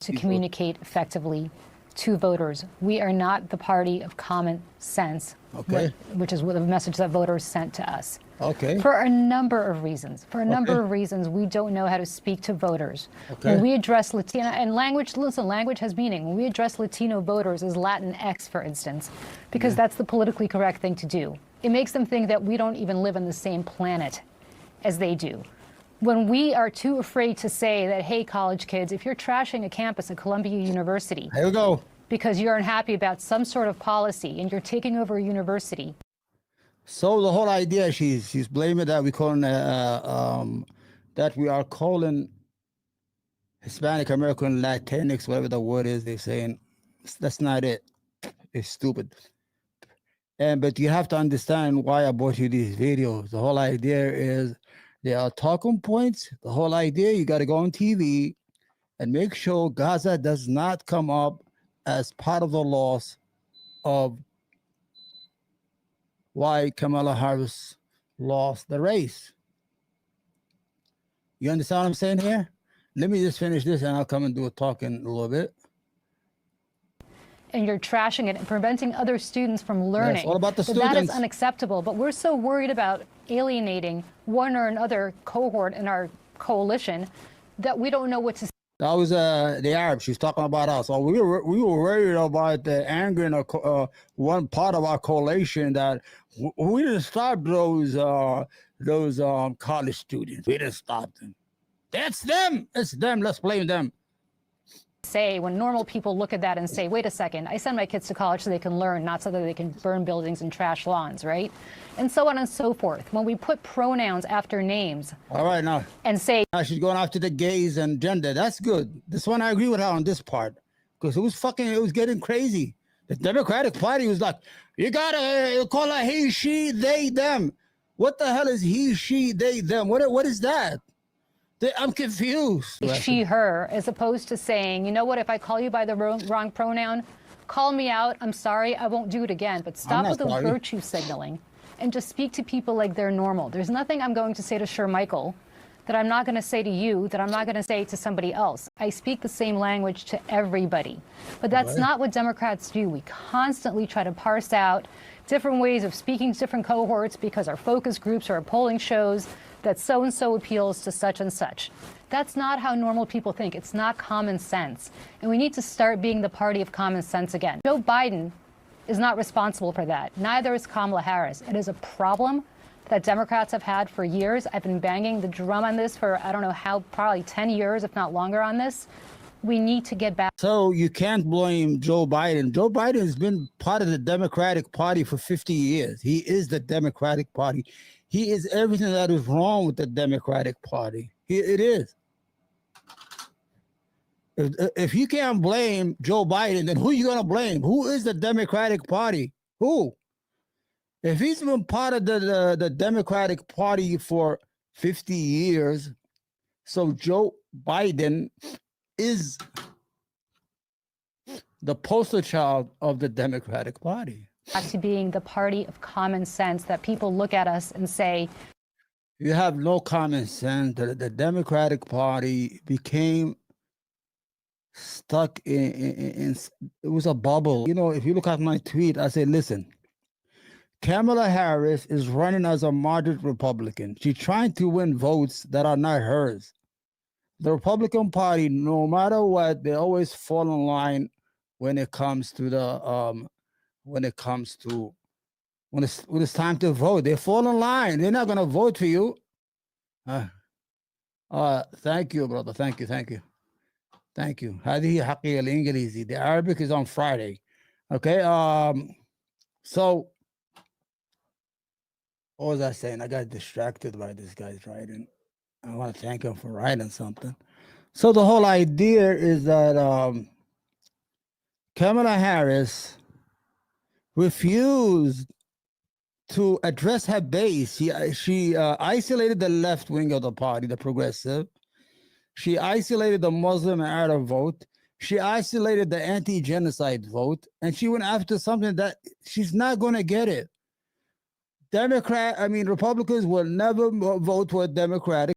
to communicate effectively to voters. We are not the party of common sense, okay, which is what the message that voters sent to us. Okay. For a number of reasons. For a number of reasons, we don't know how to speak to voters. Okay. When we address Latino, and language, listen, language has meaning. When we address Latino voters as Latinx, for instance, because that's the politically correct thing to do. It makes them think that we don't even live on the same planet as they do. When we are too afraid to say that, hey, college kids, if you're trashing a campus at Columbia University, Here we go. because you're unhappy about some sort of policy and you're taking over a university. So the whole idea, she's blaming that we calling that we are calling Hispanic American, Latinx, whatever the word is. They're saying that's not it. It's stupid. But you have to understand why I brought you these videos. The whole idea is there are talking points. The whole idea, you got to go on TV and make sure Gaza does not come up as part of the loss of why Kamala Harris lost the race. You understand what I'm saying here? Let me just finish this and I'll come and do a talk in a little bit. And you're trashing it and preventing other students from learning. Yes, all about the students. That is unacceptable. But we're so worried about alienating one or another cohort in our coalition that we don't know what to say. That was the Arab. She's talking about us. So we were worried about the anger in one part of our coalition that we didn't stop those college students. We didn't stop them. That's them. It's them. Let's blame them. Say when normal people look at that and say, wait a second, I send my kids to college so they can learn, not so that they can burn buildings and trash lawns, right? And so on and so forth. When we put pronouns after names. All right, now. And say. Now she's going after the gays and gender. That's good. This one I agree with her on this part. Because it was getting crazy. The Democratic Party was like, you gotta call her he, she, they, them. What the hell is he, she, they, them? What is that? I'm confused. She, her, as opposed to saying, you know what, if I call you by the wrong pronoun, call me out. I'm sorry, I won't do it again. But stop with the virtue signaling and just speak to people like they're normal. There's nothing I'm going to say to Shermichael that I'm not going to say to you, that I'm not going to say to somebody else. I speak the same language to everybody. But that's not what Democrats do. We constantly try to parse out different ways of speaking to different cohorts because our focus groups or our polling shows that so-and-so appeals to such and such. That's not how normal people think. It's not common sense. And we need to start being the party of common sense again. Joe Biden is not responsible for that. Neither is Kamala Harris. It is a problem that Democrats have had for years. I've been banging the drum on this for, I don't know how, probably 10 years, if not longer on this. We need to get back. So you can't blame Joe Biden. Joe Biden has been part of the Democratic Party for 50 years. He is the Democratic Party. He is everything that is wrong with the Democratic Party. It is. If you can't blame Joe Biden, then who are you going to blame? Who is the Democratic Party? Who? If he's been part of the Democratic Party for 50 years, so Joe Biden is the poster child of the Democratic Party. Back to being the party of common sense, that people look at us and say, you have no common sense. The Democratic Party became stuck in it was a bubble. You know, if you look at my tweet, I said, listen, Kamala Harris is running as a moderate Republican. She's trying to win votes that are not hers. The Republican Party, no matter what, they always fall in line when it comes to the when it's time to vote. They fall in line. They're not gonna vote for you. Thank you, brother. Thank you. هذه حقيقة الإنجليزي. The Arabic is on Friday. Okay. So what was I saying? I got distracted by this guy's writing. I want to thank him for writing something. So the whole idea is that Kamala Harris refused to address her base. She isolated the left wing of the party, the progressive. She isolated the Muslim and Arab vote. She isolated the anti-genocide vote. And she went after something that she's not going to get it. Republicans will never vote for a Democratic